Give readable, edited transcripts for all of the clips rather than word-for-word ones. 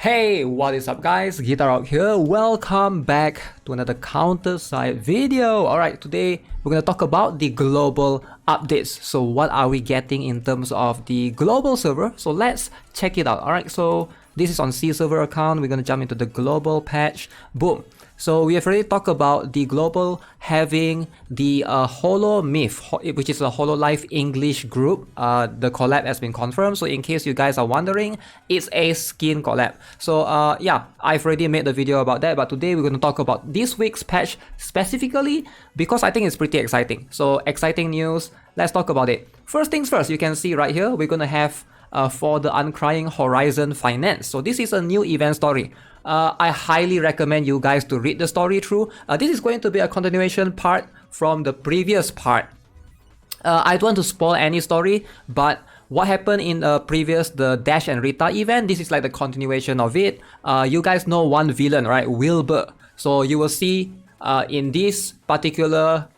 Hey, what is up guys? GuitarRock here. Welcome back to another CounterSide video. Alright, today we're going to talk about the global updates. So what are we getting in terms of the global server? So let's check it out. Alright, so this is on C server account. We're going to jump into the global patch. Boom. So we have already talked about the global having the Holo Myth, which is a Hololive English group. The collab has been confirmed. So in case you guys are wondering, it's a skin collab. So yeah, I've already made the video about that. But today we're going to talk about this week's patch specifically because I think it's pretty exciting. So exciting news. Let's talk about it. First things first, you can see right here, we're going to have for the Uncrying Horizon finance. So this is a new event story. I highly recommend you guys to read the story through. This is going to be a continuation part from the previous part. I don't want to spoil any story, but what happened in the previous, the Dash and RITA event, this is like the continuation of it. You guys know one villain, right? Wilbur. So you will see in this particular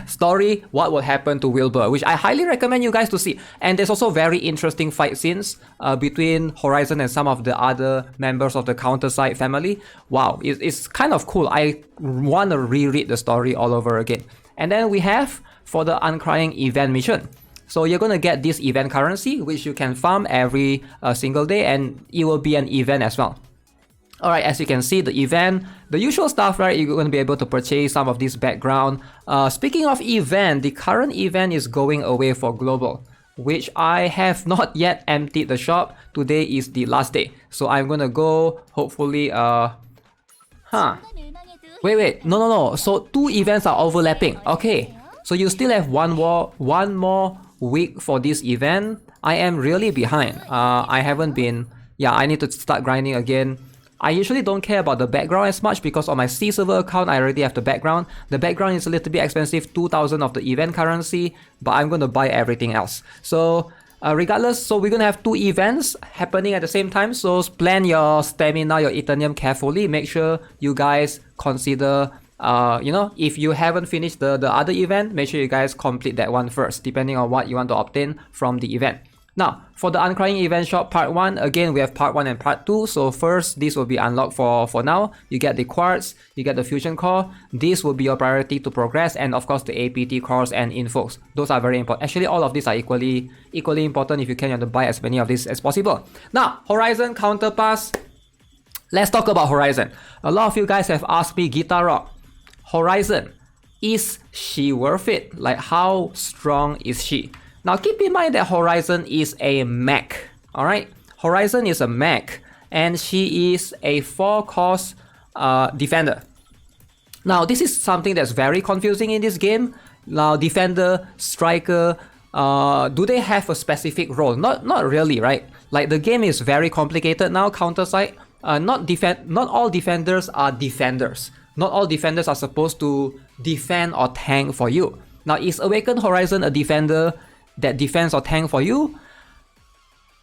story what will happen to Wilbur, which I highly recommend you guys to see. And there's also very interesting fight scenes between Horizon and some of the other members of the CounterSide family. Wow, it's kind of cool. I want to reread the story all over again. And then we have for the Uncrying event mission. So you're going to get this event currency, which you can farm every single day, and it will be an event as well. Alright, as you can see, the event, the usual stuff, right? You're going to be able to purchase some of this background. Speaking of event, the current event is going away for global, which I have not yet emptied the shop. Today is the last day. So I'm going to go, hopefully, Wait, no. So two events are overlapping. Okay, so you still have one more week for this event. I am really behind. I haven't been, I need to start grinding again. I usually don't care about the background as much because on my C server account, I already have the background. The background is a little bit expensive, 2,000 of the event currency, but I'm going to buy everything else. So regardless, so we're going to have two events happening at the same time. So plan your stamina, your Eternium carefully. Make sure you guys consider, if you haven't finished the other event, make sure you guys complete that one first, depending on what you want to obtain from the event. Now, for the Uncrying event shop part 1, again, we have part 1 and part 2. So first, this will be unlocked for now. You get the quartz, you get the fusion core. This will be your priority to progress, and of course, the APT cores and infos. Those are very important. Actually, all of these are equally important. If you can, you have to buy as many of these as possible. Now, Horizon counterpass. Let's talk about Horizon. A lot of you guys have asked me, GuitarRock, Horizon, is she worth it? Like, how strong is she? Now keep in mind that Horizon is a Mech, alright? Horizon is a Mech, and she is a 4-cost defender. Now this is something that's very confusing in this game. Now defender, striker, do they have a specific role? Not really, right? Like the game is very complicated now, CounterSide. Not all defenders are defenders. Not all defenders are supposed to defend or tank for you. Now is Awakened Horizon a defender that defends or tank for you?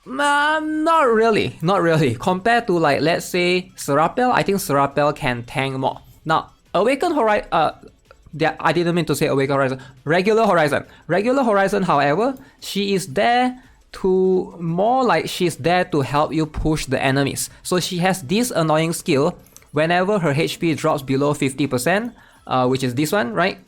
Not really. Compared to, like, let's say Serapel, I think Serapel can tank more. Now, Awakened Horizon, I didn't mean to say Awakened Horizon. Regular Horizon, however, she is there to, more like she's there to help you push the enemies. So she has this annoying skill whenever her HP drops below 50%, which is this one, right?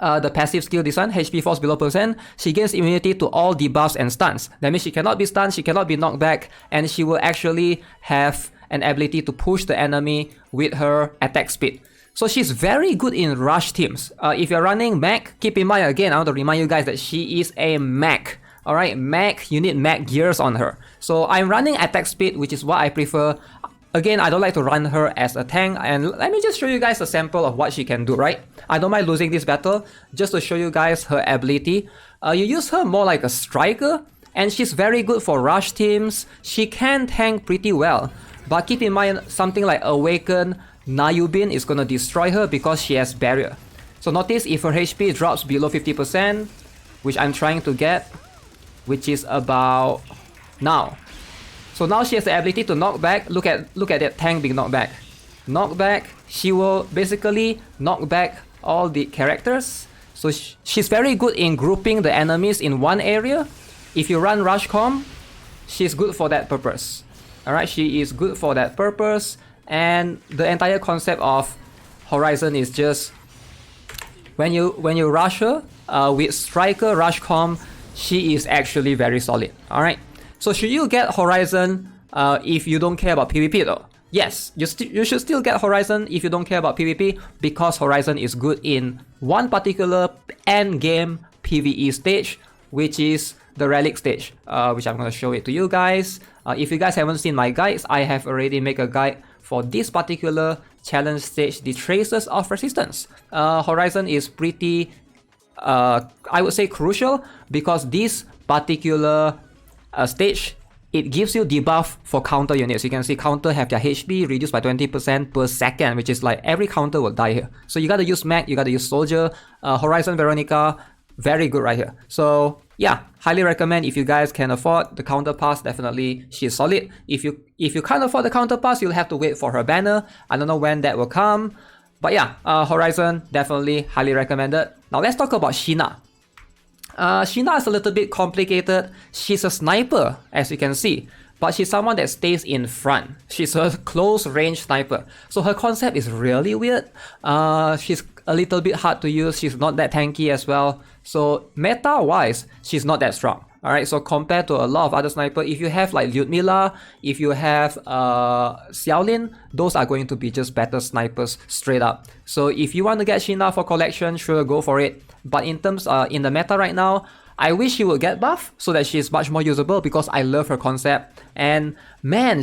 The passive skill, this one, HP falls below %, she gains immunity to all debuffs and stuns. That means she cannot be stunned, she cannot be knocked back, and she will actually have an ability to push the enemy with her attack speed. So she's very good in rush teams. If you're running Mech, keep in mind again, I want to remind you guys that she is a Mech. Alright, Mech, you need Mech gears on her. So I'm running attack speed, which is what I prefer. Again, I don't like to run her as a tank, and let me just show you guys a sample of what she can do, right? I don't mind losing this battle, just to show you guys her ability. You use her more like a striker, and she's very good for rush teams. She can tank pretty well, but keep in mind something like Awaken Nayubin is gonna destroy her because she has barrier. So notice if her HP drops below 50%, which I'm trying to get, which is about now. So now she has the ability to knock back. Look at that tank being knocked back. Knock back, she will basically knock back all the characters. So she's very good in grouping the enemies in one area. If you run rush com, she's good for that purpose. Alright, she is good for that purpose. And the entire concept of Horizon is just when you rush her with Striker Rush Comp, she is actually very solid. Alright, so should you get Horizon if you don't care about PvP though? Yes, you should still get Horizon if you don't care about PvP, because Horizon is good in one particular end game PvE stage, which is the Relic stage, which I'm going to show it to you guys. If you guys haven't seen my guides, I have already made a guide for this particular challenge stage, the Traces of Resistance. Horizon is pretty, I would say, crucial, because this particular stage, it gives you debuff for counter units. You can see counter have their HP reduced by 20% per second, which is like every counter will die here. So you gotta use Mech, you gotta use Soldier, Horizon Veronica, very good right here. So yeah, highly recommend if you guys can afford the counter pass. Definitely she's solid. If you can't afford the counter pass, you'll have to wait for her banner. I don't know when that will come, but yeah, Horizon definitely highly recommended. Now let's talk about Shina. Shina is a little bit complicated. She's a sniper, as you can see, but she's someone that stays in front. She's a close range sniper, so her concept is really weird. She's a little bit hard to use. She's not that tanky as well. So meta wise, she's not that strong. Alright, so compared to a lot of other snipers, if you have like Lyudmila, if you have Xiaolin, those are going to be just better snipers straight up. So if you want to get Shina for collection, sure, go for it. But in terms in the meta right now, I wish she would get buff so that she's much more usable, because I love her concept. And man,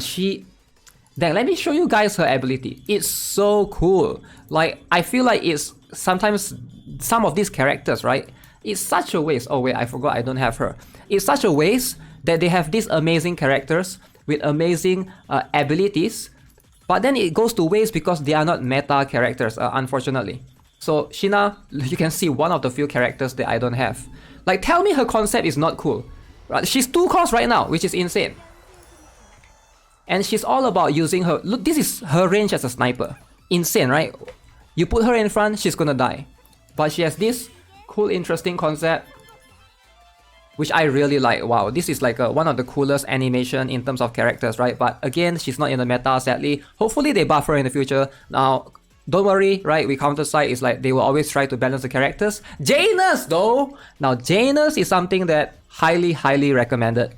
then let me show you guys her ability. It's so cool. Like, I feel like it's sometimes some of these characters, right? It's such a waste. Oh wait, I forgot I don't have her. It's such a waste that they have these amazing characters with amazing abilities, but then it goes to waste because they are not meta characters, unfortunately. So Shina, you can see one of the few characters that I don't have. Like, tell me her concept is not cool. Right? She's 2 cost right now, which is insane. And she's all about using her... Look, this is her range as a sniper. Insane, right? You put her in front, she's gonna die. But she has this cool, interesting concept, which I really like. Wow, this is like one of the coolest animation in terms of characters, right? But again, she's not in the meta, sadly. Hopefully they buff her in the future. Now, don't worry, right? With CounterSide, it's like they will always try to balance the characters. Janus, though! Now, Janus is something that highly, highly recommended.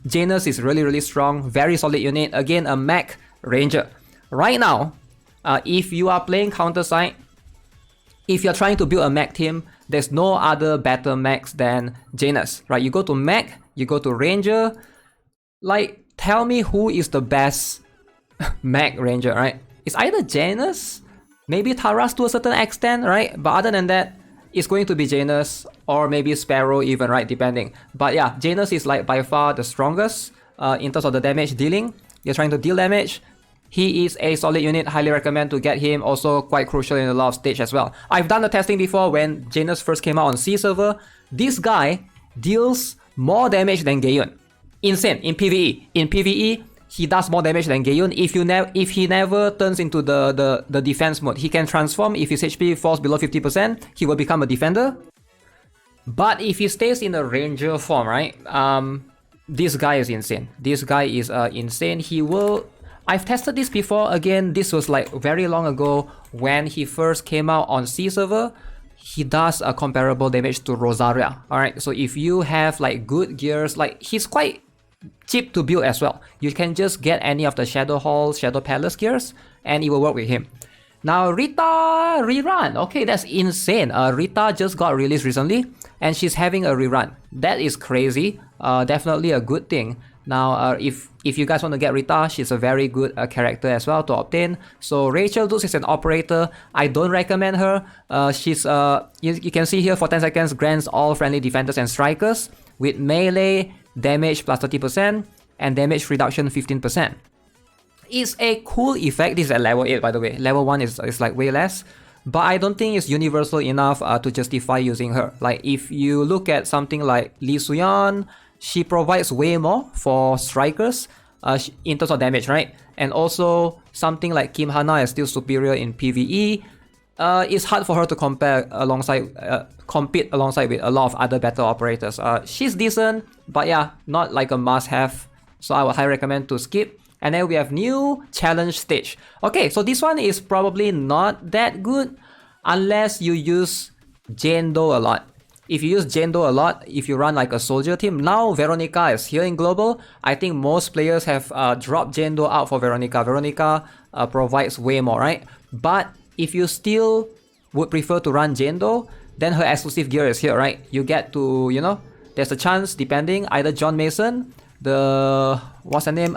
Janus is really, really strong, very solid unit. Again, a Mech Ranger. Right now, if you are playing CounterSide, if you're trying to build a Mech team, there's no other better mechs than Janus, right? You go to Mech, you go to Ranger. Like, tell me who is the best Mech Ranger, right? It's either Janus, maybe Taras to a certain extent, right? But other than that, it's going to be Janus or maybe Sparrow even, right? Depending. But yeah, Janus is like by far the strongest in terms of the damage dealing. You're trying to deal damage. He is a solid unit, highly recommend to get him, also quite crucial in a lot of stage as well. I've done the testing before when Janus first came out on C server. This guy deals more damage than Gayun. Insane in PvE. In PvE, he does more damage than Gayun. If he never turns into the defense mode, he can transform. If his HP falls below 50%, he will become a defender. But if he stays in the ranger form, right? This guy is insane. This guy is insane. He will... I've tested this before. Again, this was like very long ago when he first came out on C server. He does a comparable damage to Rosaria. Alright, so if you have like good gears, like he's quite cheap to build as well. You can just get any of the Shadow Hall, Shadow Palace gears and it will work with him. Now RITA rerun. Okay, that's insane. RITA just got released recently and she's having a rerun. That is crazy. Definitely a good thing. Now, if you guys want to get RITA, she's a very good character as well to obtain. So Rachel Dukes is an operator. I don't recommend her. She's you can see here for 10 seconds grants all friendly defenders and strikers with melee damage plus 30% and damage reduction 15%. It's a cool effect. This is at level 8 by the way. Level 1 is like way less. But I don't think it's universal enough to justify using her. Like if you look at something like Lee Suyeon, she provides way more for strikers in terms of damage, right? And also something like Kim Hana is still superior in PvE. It's hard for her to compete alongside with a lot of other better operators. She's decent, but yeah, not like a must-have so I would highly recommend to skip. And then we have new challenge stage. Okay, so this one is probably not that good unless you use Jendo a lot. If you use Jendo a lot, if you run like a soldier team, now Veronica is here in global. I think most players have dropped Jendo out for Veronica. Veronica provides way more, right? But if you still would prefer to run Jendo, then her exclusive gear is here, right? You get to, you know, there's a chance depending, either John Mason, the, what's the name?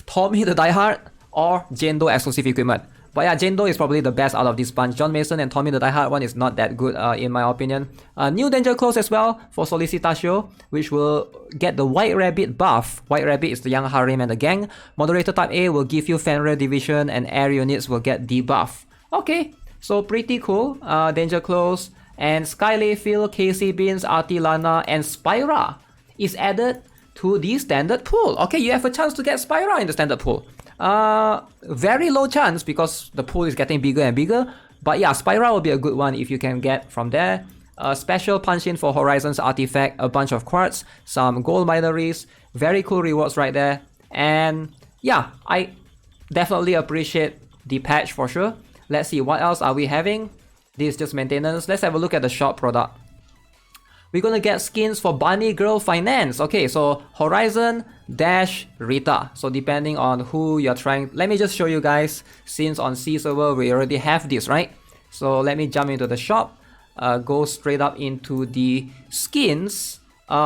Tommy the Diehard, or Jendo exclusive equipment. But yeah, Jendo is probably the best out of this bunch. John Mason and Tommy the Diehard one is not that good in my opinion. New Danger Close as well for Solicitatio, which will get the White Rabbit buff. White Rabbit is the young harem and the gang. Moderator type A will give you Fenrir division and air units will get debuff. Okay, so pretty cool. Danger Close and Skylayfield, KC Beans, Artilana and Spyra is added to the standard pool. Okay, you have a chance to get Spyra in the standard pool. Very low chance because the pool is getting bigger and bigger. But yeah, Spyra will be a good one if you can get from there. Special punch-in for Horizon's artifact, a bunch of quartz, some gold binaries, very cool rewards right there. And yeah, I definitely appreciate the patch for sure. Let's see, what else are we having? This is just maintenance. Let's have a look at the shop product. We're gonna get skins for Bunny Girl Finance. Okay, so Horizon dash RITA. So depending on who you're trying, let me just show you guys. Since on C server we already have this, right? So let me jump into the shop. Go straight up into the skins.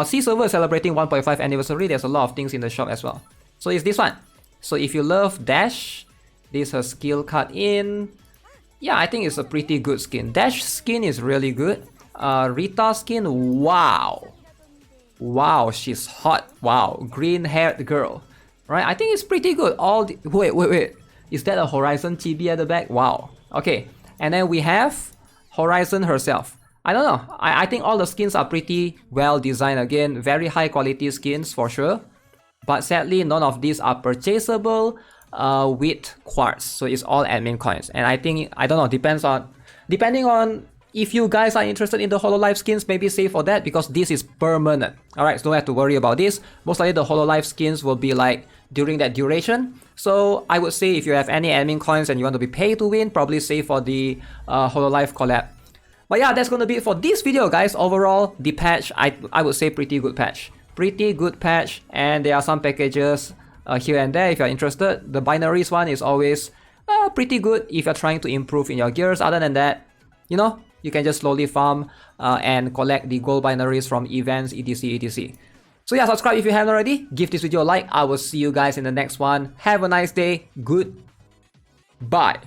C server is celebrating 1.5 anniversary. There's a lot of things in the shop as well. So it's this one. So if you love Dash, this is her skill cut in. Yeah, I think it's a pretty good skin. Dash skin is really good. Rita skin, wow. Wow, she's hot. Wow, green haired girl. Right, I think it's pretty good. Wait. Is that a Horizon chibi at the back? Wow. Okay, and then we have Horizon herself. I don't know. I think all the skins are pretty well designed again. Very high quality skins for sure. But sadly, none of these are purchasable with quartz. So it's all admin coins. And I think, I don't know, depending on if you guys are interested in the Hololive skins, maybe save for that because this is permanent. Alright, so don't have to worry about this. Most likely the Hololive skins will be like during that duration. So I would say if you have any admin coins and you want to be paid to win, probably save for the Hololive collab. But yeah, that's gonna be it for this video, guys. Overall, the patch, I would say pretty good patch. Pretty good patch, and there are some packages here and there if you're interested. The binaries one is always pretty good if you're trying to improve in your gears. Other than that, you know, you can just slowly farm and collect the gold binaries from events, etc. So yeah, subscribe if you haven't already. Give this video a like. I will see you guys in the next one. Have a nice day. Goodbye.